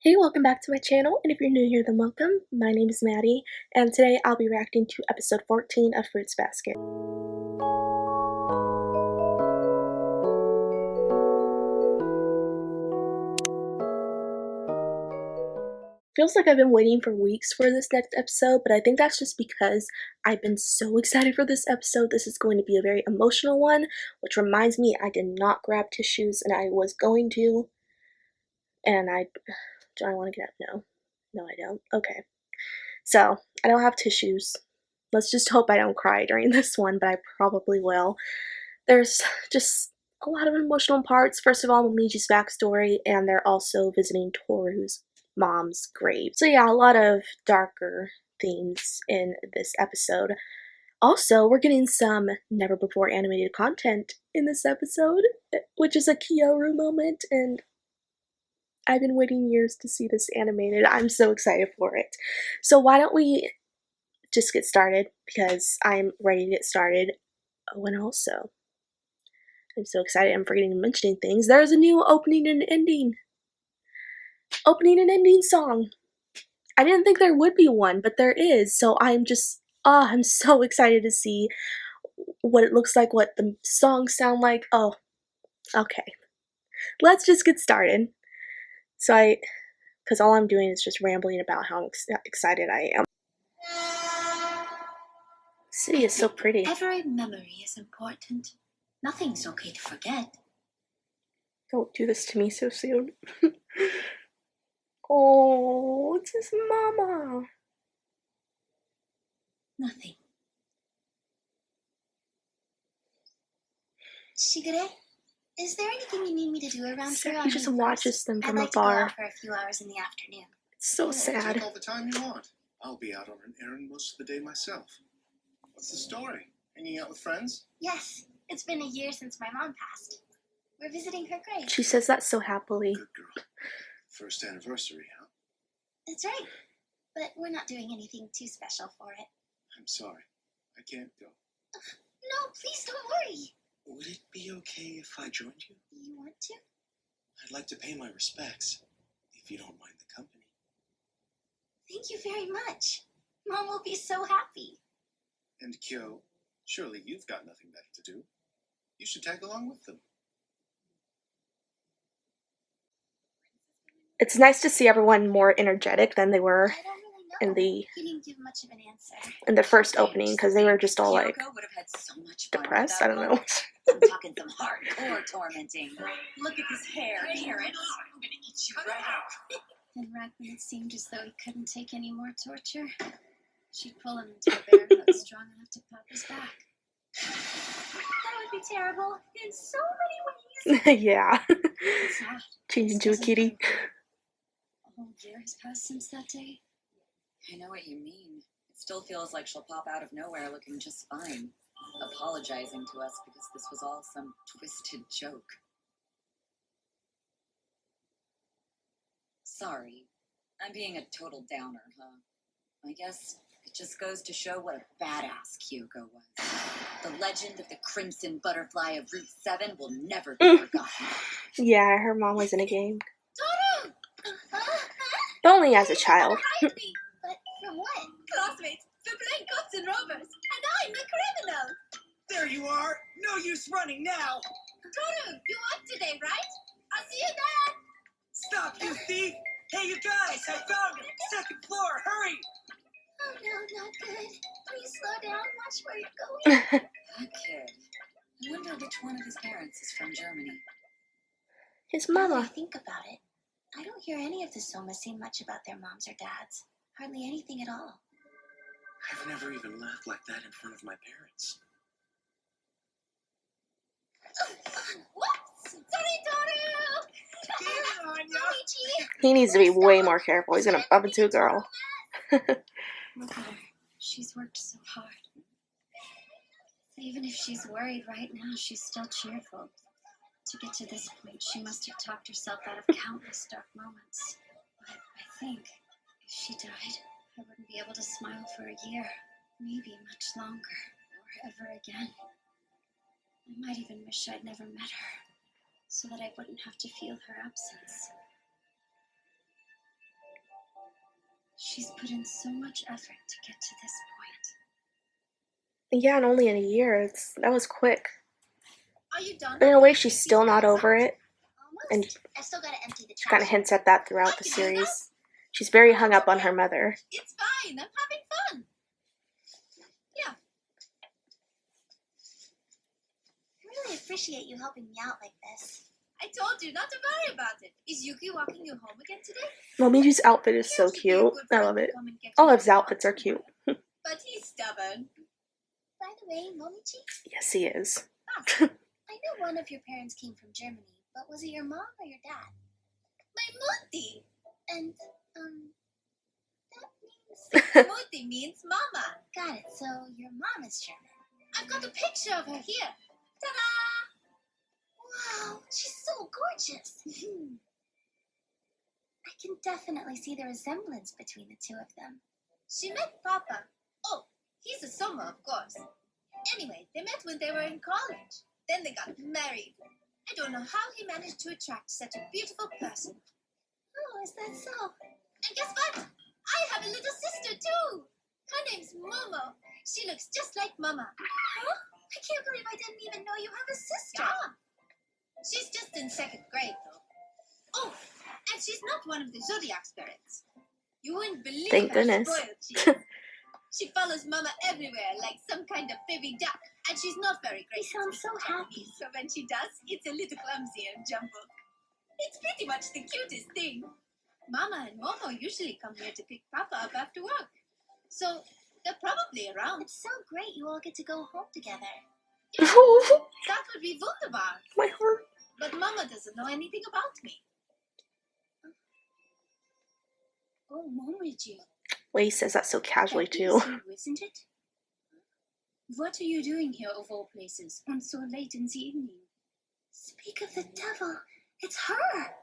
Hey, welcome back to my channel, and if you're new here, then welcome. My name is Maddie, and today I'll be reacting to episode 14 of Fruits Basket. Feels like I've been waiting for weeks for this next episode, but I think that's just because I've been so excited for this episode. This is going to be a very emotional one, which reminds me I did not grab tissues, and I was going to, and do I want to get up? No, I don't. Okay. So, I don't have tissues. Let's just hope I don't cry during this one, but I probably will. There's just a lot of emotional parts. First of all, Momiji's backstory, and they're also visiting Toru's mom's grave. So yeah, a lot of darker themes in this episode. Also, we're getting some never before animated content in this episode, which is a Kyoru moment, and I've been waiting years to see this animated. I'm so excited for it. So why don't we just get started, because I'm ready to get started. Oh, and also, I'm so excited I'm forgetting to mention things. There's a new opening and ending song. I didn't think there would be one, but there is. So I'm so excited to see what it looks like, what the songs sound like. Oh, okay. Let's just get started. Because all I'm doing is just rambling about how excited I am. The city is so pretty. Every memory is important. Nothing's okay to forget. Don't do this to me so soon. Oh, it's his mama. Nothing. 𝑠ugure, is there anything you need me to do around here? He just watches them from afar. I'd like afar. to go out for a few hours in the afternoon. It's so sad. Take all the time you want. I'll be out on an errand most of the day myself. What's the story? Hanging out with friends? Yes, it's been a year since my mom passed. We're visiting her grave. She says that so happily. Good girl. First anniversary, huh? That's right. But we're not doing anything too special for it. I'm sorry. I can't go. No, please don't worry. Would it be okay if I joined you? You want to? I'd like to pay my respects, if you don't mind the company. Thank you very much. Mom will be so happy. And Kyo, surely you've got nothing better to do. You should tag along with them. It's nice to see everyone more energetic than they were I don't really know. in the He didn't give much of an answer. first opening, because they were just all like Kyoko would have had so much fun depressed. I without don't know. I'm talking some hardcore tormenting. Look at this hair, Terrence. I'm gonna eat you right out. And right when it seemed as though he couldn't take any more torture, she'd pull him into a bear hug strong enough to pop his back. That would be terrible in so many ways. Yeah. It's odd. Change into a kitty. A whole year has passed since that day. I know what you mean. It still feels like she'll pop out of nowhere looking just fine, apologizing to us because this was all some twisted joke. Sorry, I'm being a total downer, huh? I guess it just goes to show what a badass Kyoko was. The legend of the crimson butterfly of Route 7 will never be forgotten. Yeah, her mom was in a game. Toru! But only as a child. Hide me! But from what? Classmates, they're playing cops and robbers, And I'm the criminal! There you are! No use running now! Toru, you up today, right? I'll see you then! Stop, you thief! Hey, you guys! I found him! Second floor! Hurry! Oh no, not good. Please slow down. Watch where you're going. That kid. I wonder which one of his parents is from Germany. His Now that I mama. think about it, I don't hear any of the Soma say much about their moms or dads. Hardly anything at all. I've never even laughed like that in front of my parents. Whoops! Sorry, Toru! Get on ya! Luigi! He needs to be way more careful. He's gonna bump into a girl. Look at her. She's worked so hard. Even if she's worried right now, she's still cheerful. To get to this point, she must have talked herself out of countless dark moments. But I think if she died, I wouldn't be able to smile for a year, maybe much longer, or ever again. I might even wish I'd never met her, so that I wouldn't have to feel her absence. She's put in so much effort to get to this Yeah, and only in a year. That was quick. Are you done? But in a way, she's still not over it. point. And I still gotta empty the she trash. kind of hints at that throughout the series. She's very hung up on her mother. It's fine. I'm having fun. Yeah. I really appreciate you helping me out like this. I told you not to worry about it. Is Yuki walking you home again today? Momiji's outfit is so cute. I love it. All of his outfits are cute. But he's stubborn. By the way, Momiji, Yes, he is. I know one of your parents came from Germany, but was it your mom or your dad? My Mutti. And, that means... Mutti means mama. Got it, so your mom is German. I've got a picture of her here. Ta-da! Wow, she's so gorgeous. I can definitely see the resemblance between the two of them. She met Papa. Oh, he's a Soma, of course. Anyway, they met when they were in college. Then they got married. I don't know how he managed to attract such a beautiful person. Oh, is that so? And guess what? I have a little sister, too. Her name's Momo. She looks just like Mama. Huh? I can't believe I didn't even know you have a sister. Yeah. She's just in 2nd grade, though. Oh, and she's not one of the zodiac spirits. You wouldn't believe Thank how goodness. spoiled she is. She follows Mama everywhere like some kind of baby duck, and she's not very You great. sound so happy. So when she does, it's a little clumsy and jumbled. It's pretty much the cutest thing. Mama and Momo usually come here to pick Papa up after work. So they're probably around. It's so great you all get to go home together. Yeah, that would be wunderbar. My heart. But Mama doesn't know anything about me. Oh, Momiji. Wei says that so casually That is too. you, isn't it? What are you doing here, of all places, on so late in the evening? Speak of the devil. It's her.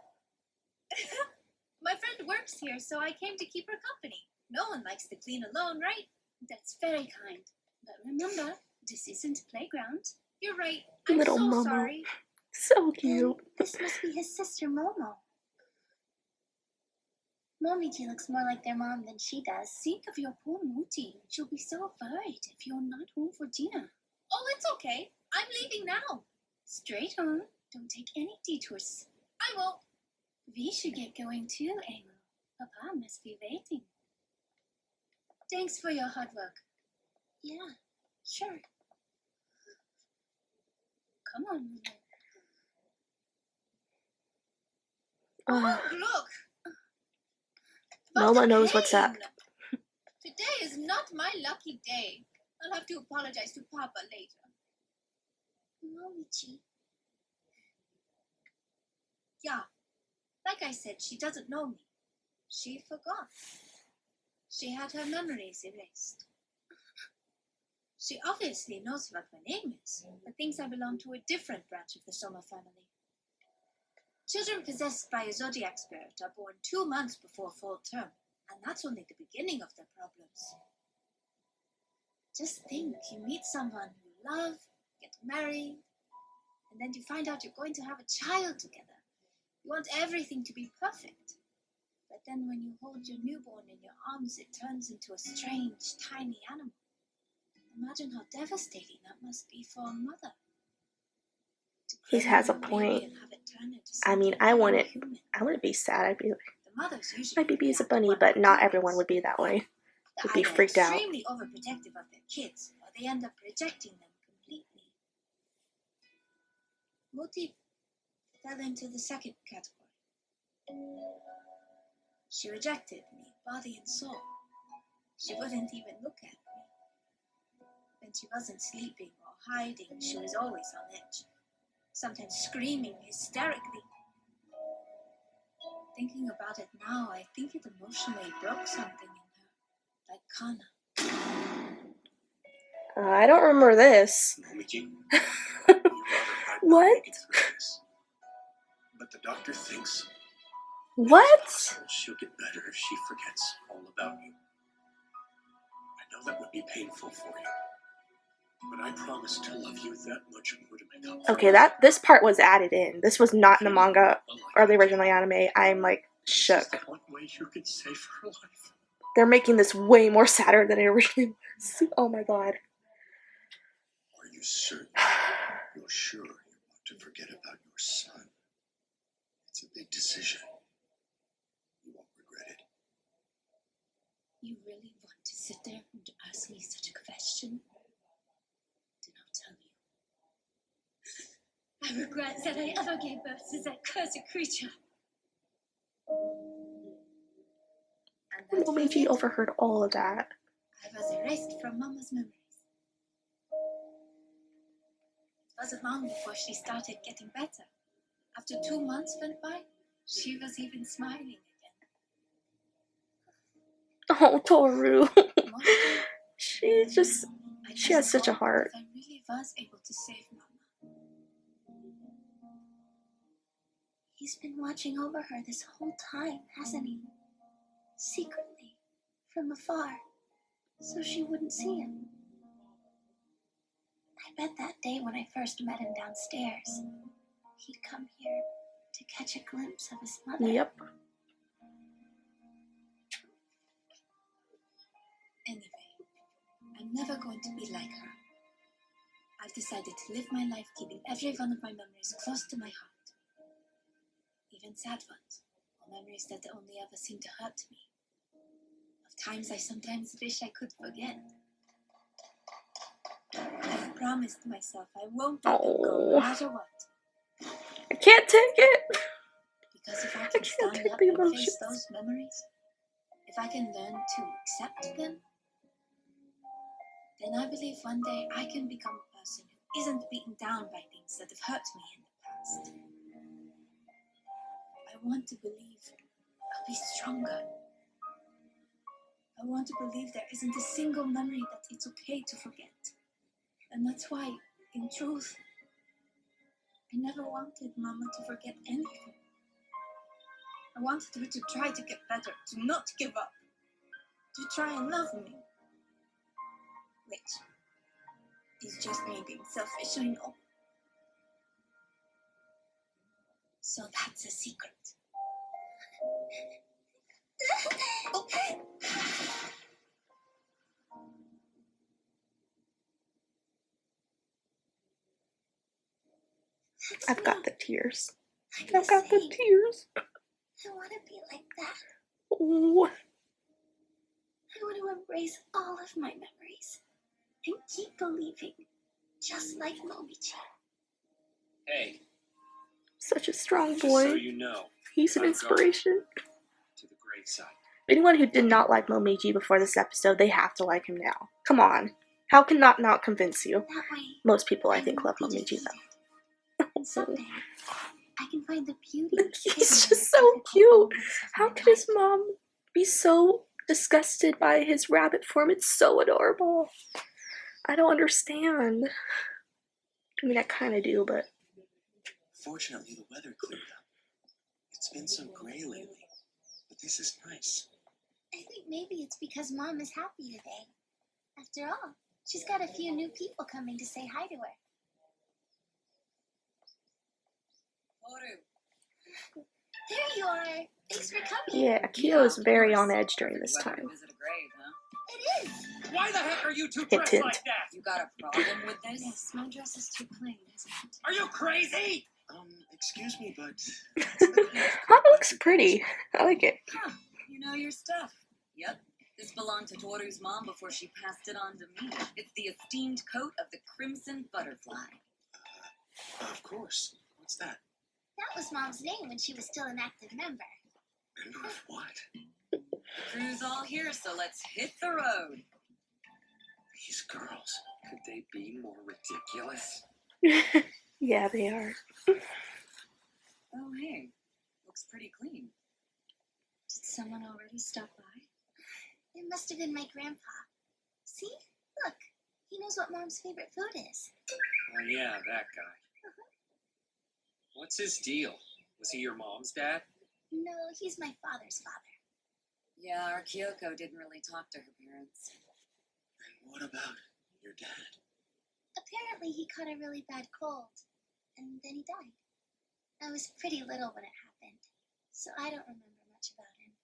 My friend works here, so I came to keep her company. No one likes to clean alone, right? That's very kind. But remember, this isn't a playground. You're right. I'm Little so Momo. sorry. So And cute. this must be his sister, Momo. Momiji looks more like their mom than she does. Think of your poor Muti. She'll be so worried if you're not home for dinner. Oh, it's okay. I'm leaving now. Straight on. Don't take any detours. I won't. We should get going too, Amo. Papa must be waiting. Thanks for your hard work. Yeah, sure. Come on, Momo. Ah, Oh, look. Mama What a knows what's up. pain. Today is not my lucky day. I'll have to apologize to Papa later. Momiji. Yeah. Like I said, she doesn't know me. She forgot. She had her memories erased. She obviously knows what my name is, but thinks I belong to a different branch of the Soma family. Children possessed by a zodiac spirit are born 2 months before full term, and that's only the beginning of their problems. Just think, you meet someone you love, get married, and then you find out you're going to have a child together. You want everything to be perfect. But then when you hold your newborn in your arms, it turns into a strange, tiny animal. Imagine how devastating that must be for a mother. To He cradle has a your baby point. and have it turn into I mean, something I wouldn't inhuman. be sad. I'd be like, The mothers usually my baby is a react bunny, one but of not two everyone ways. would be that way. They're Would be either freaked out. extremely overprotective of their kids, or they end up rejecting them completely. Muti fell into the second category. She rejected me, body and soul. She wouldn't even look at me. When she wasn't sleeping or hiding, she was always on edge, sometimes screaming hysterically. Thinking about it now, I think it emotionally broke something in her, like Kana. I don't remember this. Momiji, your mother might not What? make it through this. But the doctor thinks What? it's possible she'll get better if she forgets all about you. I know that would be painful for you, but I promise to love you that much more to make up for Okay, it. this part was added in. This was not in the manga or the original anime. I'm like This is shook. the one way you could save her life. They're making this way more sadder than it originally was. Oh my god. Are you certain? You're sure you want to forget about your son? It's a big decision. You won't regret it. You really want to sit there and ask me such a question? Then I'll tell you. I regret that I ever gave birth to that cursed creature. And that 𝑚𝑎𝑚𝑒 was it. overheard all of that. I was erased from Mama's memories. It wasn't long before she started getting better. After 2 months went by, she was even smiling again. Oh, Toru. Most of She has such a heart. I really was able to save Mama. He's been watching over her this whole time, hasn't he? Secretly, from afar, so she wouldn't see him. I bet that day when I first met him downstairs, he'd come here to catch a glimpse of his mother. Yep. Anyway, I'm never going to be like her. I've decided to live my life keeping every one of my memories close to my heart. Even sad ones, or memories that only ever seem to hurt me. Of times I sometimes wish I could forget. I've promised myself I won't let them go no matter what. I can't take it. Because if I I can can't stand take up the and emotions. face those memories, if I can learn to accept them, then I believe one day I can become a person who isn't beaten down by things that have hurt me in the past. I want to believe I'll be stronger. I want to believe there isn't a single memory that it's okay to forget. And that's why, in truth, I never wanted Mama to forget anything. I wanted her to try to get better, to not give up, to try and love me. Which is just me being selfish, I know. So that's a secret. I've got the tears. I'm I've got the saying, tears. I want to be like that. Ooh. I want to embrace all of my memories and keep believing, just like Momiji. Hey, Such a strong just so boy. you know, He's an I'm inspiration. to the graveside. Anyone who did not like 𝑚𝑎𝑚𝑒 before this episode, they have to like him now. Come on. How can that not convince you? That way, Most people, I think, won't love be 𝑚�A𝑚𝑒 defeated. though. And someday, I can find the beauty. He's hidden in just the so difficult cute. moments of How my could his life. mom be so disgusted by his rabbit form? It's so adorable. I don't understand. I mean, I kind of do, but Fortunately, the weather cleared up. It's been so gray lately, but this is nice. I think maybe it's because Mom is happy today. After all, she's got a few new people coming to say hi to her. Toru. There you are. Thanks for coming. yeah, Akio is very on edge during this Perfect weather time. to visit a grave, huh? It is. Why the heck are you two Hint, dressed hint. like that? You got a problem with this? Yes, my dress is too plain, isn't it? Are you crazy? Excuse me, but That looks pretty. I like it. Huh, you know your stuff. Yep. This belonged to Toru's mom before she passed it on to me. It's the esteemed coat of the crimson butterfly. Of course. What's that? That was Mom's name when she was still an active member. Member of what? The crew's all here, so let's hit the road. These girls. Could they be more ridiculous? Yeah, they are. Oh, hey. Looks pretty clean. Did someone already stop by? It must have been my grandpa. See? Look. He knows what Mom's favorite food is. Oh, yeah, that guy. What's his deal? Was he your mom's dad? No, he's my father's father. Yeah, our Kyoko didn't really talk to her parents. And what about your dad? Apparently, he caught a really bad cold, and then he died. I was pretty little when it happened, so I don't remember much about him.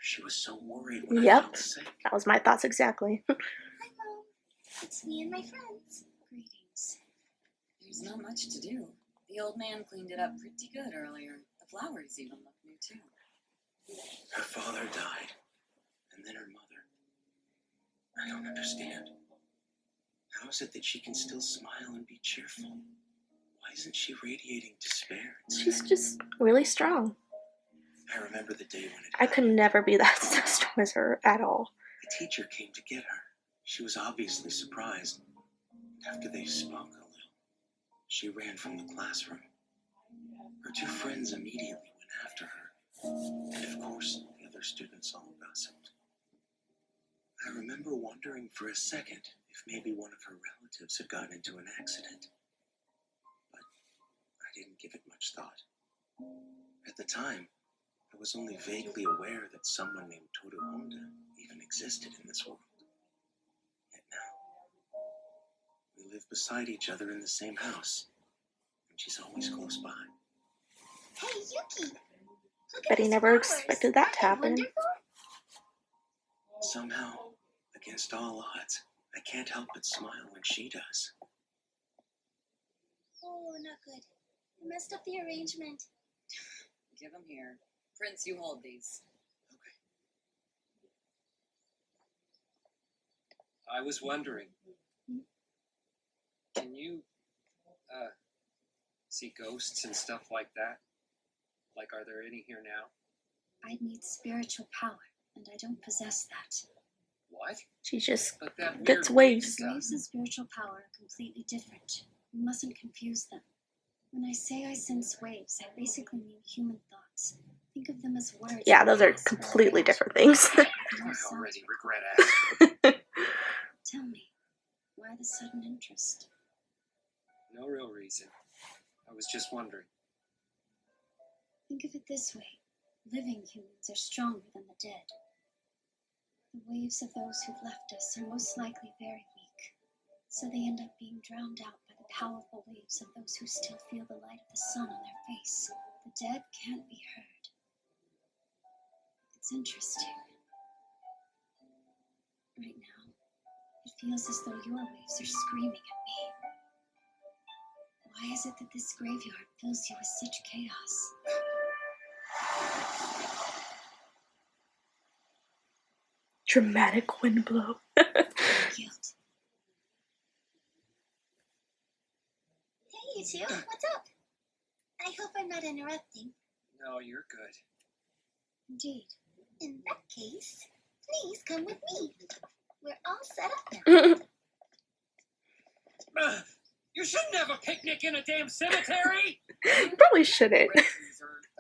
She was so worried when I Yep, felt sick. that was my thoughts exactly. Hi, Mom. It's me and my friends. Greetings. There's not much to do. The old man cleaned it up pretty good earlier. The flowers even look new too. Her father died, and then her mother. I don't understand. How is it that she can still smile and be cheerful? Why isn't she radiating despair? She's just really strong. I remember the day when it I could never be that strong as her at all. The teacher came to get her. She was obviously surprised. After they spoke a little, she ran from the classroom. Her two friends immediately went after her. And of course, the other students all gossiped. I remember wondering for a second if maybe one of her relatives had gotten into an accident. But I didn't give it much thought. At the time, I was only vaguely aware that someone named 𝑇𝑜𝑑𝑎𝑦 even existed in this world. Yet now, we live beside each other in the same house, and she's always close by. Hey, Yuki. Look Bet he these never flowers. expected that to Aren't they happen. wonderful? Somehow, against all odds, I can't help but smile when she does. Oh, not good. I messed up the arrangement. Give them here. Prince, you hold these. Okay. I was wondering, can you, see ghosts and stuff like that? Like, are there any here now? I'd need spiritual power, and I don't possess that. What? She just But that gets weird waves. stuff. Waves and spiritual power are completely different. We mustn't confuse them. When I say I sense waves, I basically mean human thoughts. Think of them as words. Yeah, those are that pass completely around. different things. No I sound. already regret asking. Tell me, why the sudden interest? No real reason. I was just wondering. Think of it this way. Living humans are stronger than the dead. The waves of those who've left us are most likely very weak, so they end up being drowned out by the powerful waves of those who still feel the light of the sun on their face. The dead can't be heard. It's interesting. Right now, it feels as though your waves are screaming at me. Why is it that this graveyard fills you with such chaos? Dramatic wind blow. Guilt. Hey, you two. What's up? I hope I'm not interrupting. No, you're good. Indeed. In that case, please come with me. We're all set up now. You shouldn't have a picnic in a damn cemetery! Probably shouldn't. The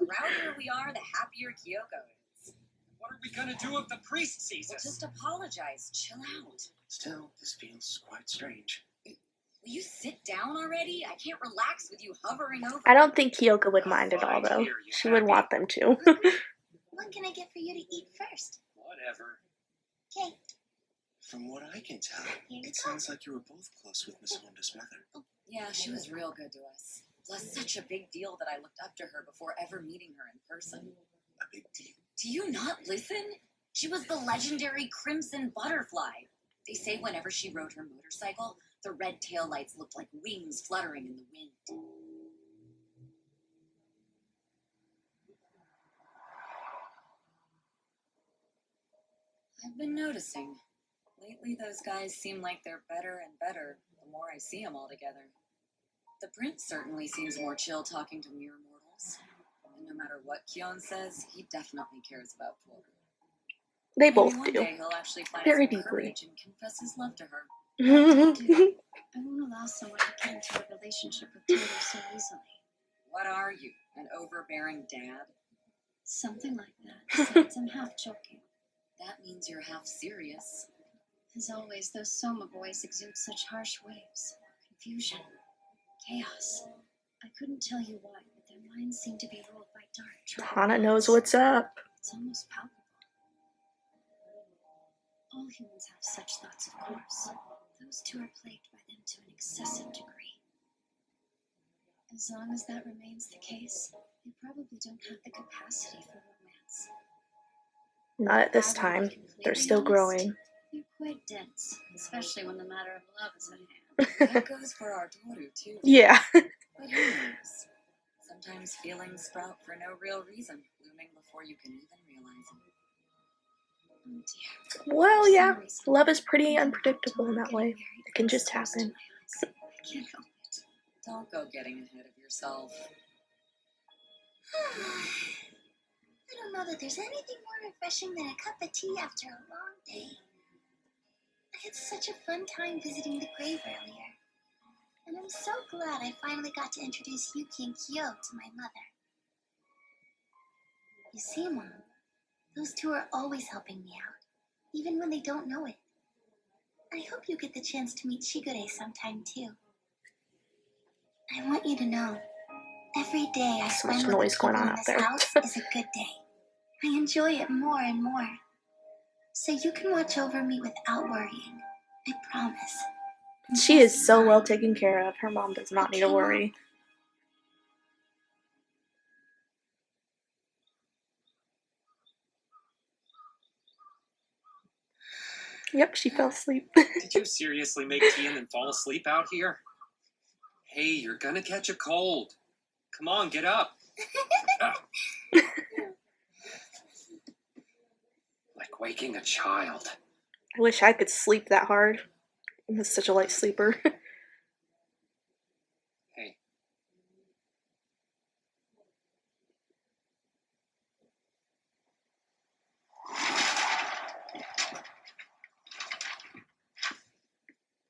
rowdier we are, the happier Kyoko is. What are we gonna do if the priest sees Well, us? just apologize. Chill out. Still, this feels quite strange. Will you sit down already? I can't relax with you hovering over. I don't think Kyoko would mind at all, though. She would want them to. What can I get for you to eat first? Whatever. Okay. From what I can tell, Here you it go. sounds like you were both close with Miss Honda's mother. Yeah, she was real good to us. Plus, such a big deal that I looked up to her before ever meeting her in person. A big deal. Do you not listen? She was the legendary Crimson Butterfly. They say whenever she rode her motorcycle, the red taillights looked like wings fluttering in the wind. I've been noticing. Lately, those guys seem like they're better and better the more I see them all together. The prince certainly seems more chill talking to mere mortals. And no matter what Ğıōhn says, he definitely cares about Flora. They Maybe both one do. day he'll actually find Very some deeply. courage and confess his love to her. I won't allow someone to get into a relationship with Toto so easily. What are you, an overbearing dad? Something like that, besides I'm half joking. That means you're half serious. As always, those Soma boys exude such harsh waves. Confusion. Chaos. I couldn't tell you why, but their minds seem to be ruled by dark, troubled Hana knows thoughts. what's up. It's almost palpable. All humans have such thoughts, of course. Those two are plagued by them to an excessive degree. As long as that remains the case, they probably don't have the capacity for romance. Not at this If I were to be time. They're completely still honest, growing. you're quite dense, especially when the matter of love is at hand. That goes for our daughter, too. Yeah. But who knows? Sometimes feelings sprout for no real reason, blooming before you can even realize it. Oh dear. Well, For some yeah. reason, Love is pretty thinking about unpredictable in Tor that getting way. married It can brings just tears to happen. my eyes. I can't help it. Don't go getting ahead of yourself. I don't know that there's anything more refreshing than a cup of tea after a long day. I had such a fun time visiting the grave earlier. And I'm so glad I finally got to introduce Yuki and Kyo to my mother. You see, Mom, those two are always helping me out, even when they don't know it. I hope you get the chance to meet Shigure sometime too. I want you to know, every day I So much spend with the noise going people on in out this there. house is a good day. I enjoy it more and more. So you can watch over me without worrying. I promise. She is so well taken care of. Her mom does not need to worry. Yep, she fell asleep. Did you seriously make tea and then fall asleep out here? Hey, you're gonna catch a cold. Come on, get up. Ah. Like waking a child. I wish I could sleep that hard. I'm such a light sleeper. Hey.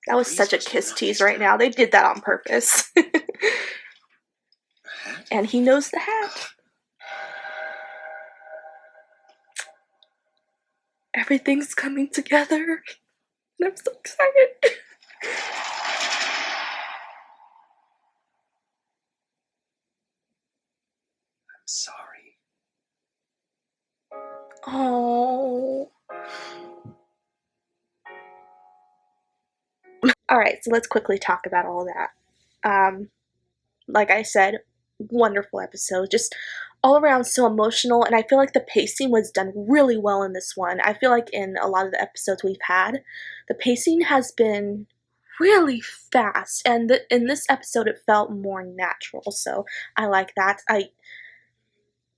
That was such a kiss tease right now. They did that on purpose. Hat? And he knows the hat. Everything's coming together. And I'm so excited. I'm sorry. Oh. Alright, so let's quickly talk about all that. Like I said, wonderful episode. Just all around so emotional, and I feel like the pacing was done really well in this one. I feel like in a lot of the episodes we've had, the pacing has been really fast, and in this episode it felt more natural, so I like that.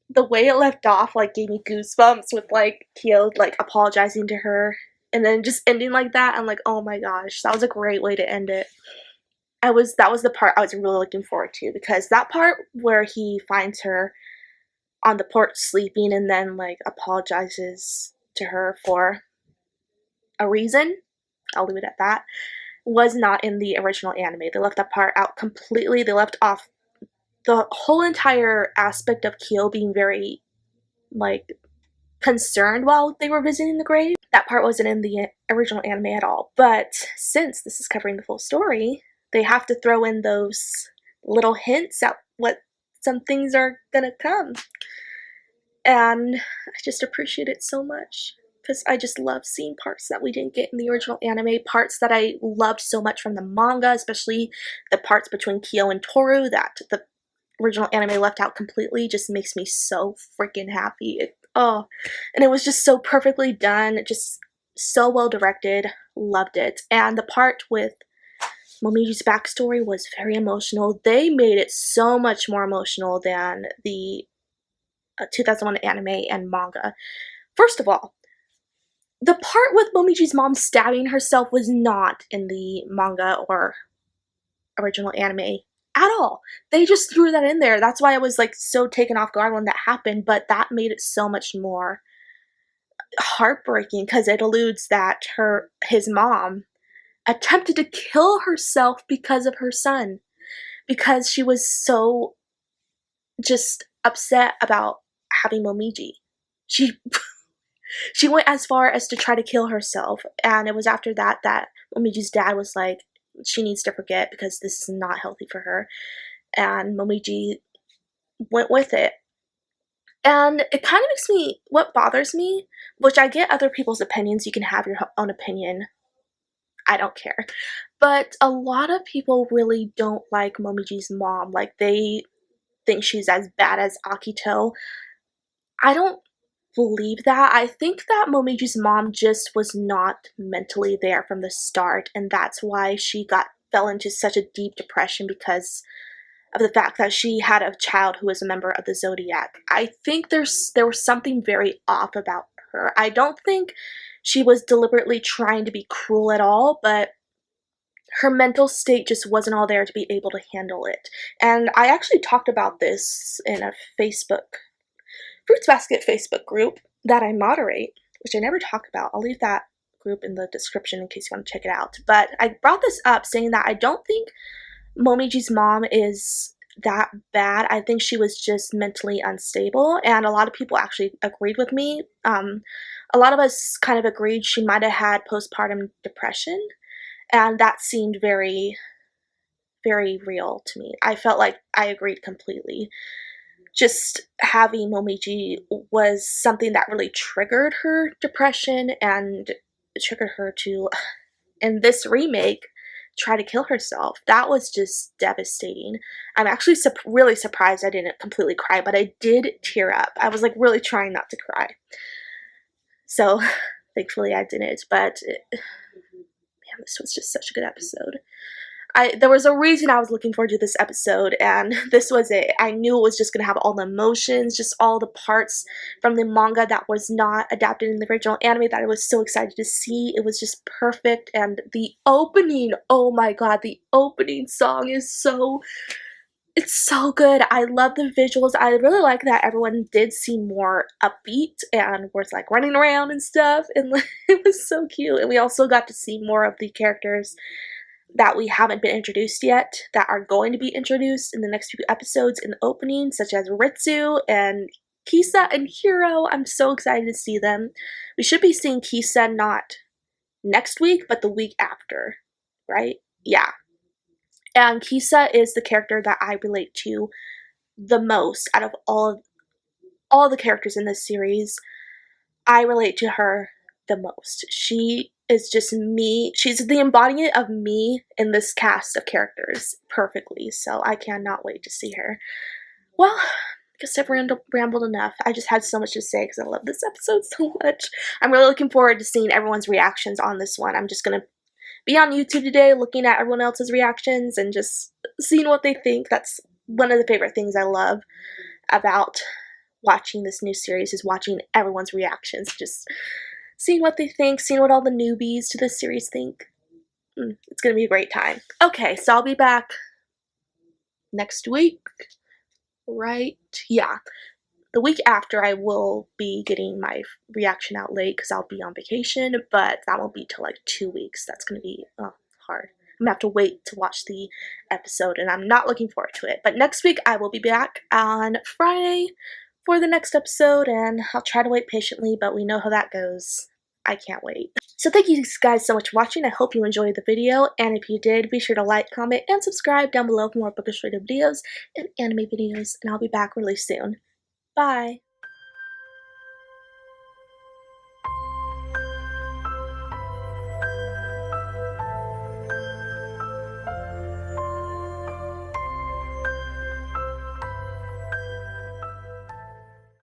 The way it left off like gave me goosebumps with like Kyo like apologizing to her and then just ending like that. I'm like, oh my gosh, that was a great way to end it. That was the part I was really looking forward to, because that part where he finds her on the porch sleeping and then like apologizes to her for a reason, I'll leave it at that, was not in the original anime. They left that part out completely. They left off the whole entire aspect of Kyo being very like concerned while they were visiting the grave. That part wasn't in the original anime at all. But since this is covering the full story, they have to throw in those little hints at what some things are gonna come. And I just appreciate it so much, because I just love seeing parts that we didn't get in the original anime, parts that I loved so much from the manga, especially the parts between Kyo and Toru that the original anime left out completely. Just makes me so freaking happy. And it was just so perfectly done, just so well directed. Loved it. And the part with Momiji's backstory was very emotional. They made it so much more emotional than the 2001 anime and manga. First of all, the part with Momiji's mom stabbing herself was not in the manga or original anime at all. They just threw that in there. That's why I was like so taken off guard when that happened, but that made it so much more heartbreaking, because it alludes that his mom attempted to kill herself because of her son, because she was so just upset about having Momiji. She went as far as to try to kill herself, and it was after that that Momiji's dad was like, she needs to forget because this is not healthy for her, and Momiji went with it. And it kind of makes me, what bothers me, which I get other people's opinions, you can have your own opinion, I don't care, but a lot of people really don't like Momiji's mom. Like, they think she's as bad as Akito. I don't believe that. I think that Momiji's mom just was not mentally there from the start, and that's why she fell into such a deep depression, because of the fact that she had a child who was a member of the Zodiac. I think there was something very off about her. I don't think she was deliberately trying to be cruel at all, but her mental state just wasn't all there to be able to handle it. And I actually talked about this in a Fruits Basket Facebook group that I moderate, which I never talk about. I'll leave that group in the description in case you want to check it out. But I brought this up saying that I don't think Momiji's mom is that bad. I think she was just mentally unstable, and a lot of people actually agreed with me. A lot of us kind of agreed she might have had postpartum depression, and that seemed very, very real to me. I felt like I agreed completely. Just having Momiji was something that really triggered her depression and triggered her to, in this remake, try to kill herself. That was just devastating. I'm actually really surprised I didn't completely cry, but I did tear up. I was like really trying not to cry. So thankfully I didn't, but man, this was just such a good episode. There was a reason I was looking forward to this episode, and this was it. I knew it was just going to have all the emotions, just all the parts from the manga that was not adapted in the original anime that I was so excited to see. It was just perfect, and the opening, oh my god, the opening song is it's so good. I love the visuals. I really like that everyone did seem more upbeat and was like running around and stuff, and it was so cute. And we also got to see more of the characters that we haven't been introduced yet, that are going to be introduced in the next few episodes in the opening, such as Ritsu and Kisa and Hiro. I'm so excited to see them. We should be seeing Kisa not next week, but the week after, right? Yeah. And Kisa is the character that I relate to the most out of all the characters in this series. I relate to her the most. She is just me. She's the embodiment of me in this cast of characters perfectly, so I cannot wait to see her. Well, I guess I've rambled enough. I just had so much to say because I love this episode so much. I'm really looking forward to seeing everyone's reactions on this one. I'm just going to be on YouTube today looking at everyone else's reactions and just seeing what they think. That's one of the favorite things I love about watching this new series, is watching everyone's reactions, just seeing what they think, seeing what all the newbies to this series think. It's going to be a great time. Okay, so I'll be back next week, right? Yeah. The week after, I will be getting my reaction out late because I'll be on vacation, but that won't be till like 2 weeks. That's going to be hard. I'm going to have to wait to watch the episode, and I'm not looking forward to it. But next week, I will be back on Friday for the next episode, and I'll try to wait patiently, but we know how that goes. I can't wait. So thank you guys so much for watching. I hope you enjoyed the video, and if you did, be sure to like, comment, and subscribe down below for more bookish related videos and anime videos, and I'll be back really soon. Bye!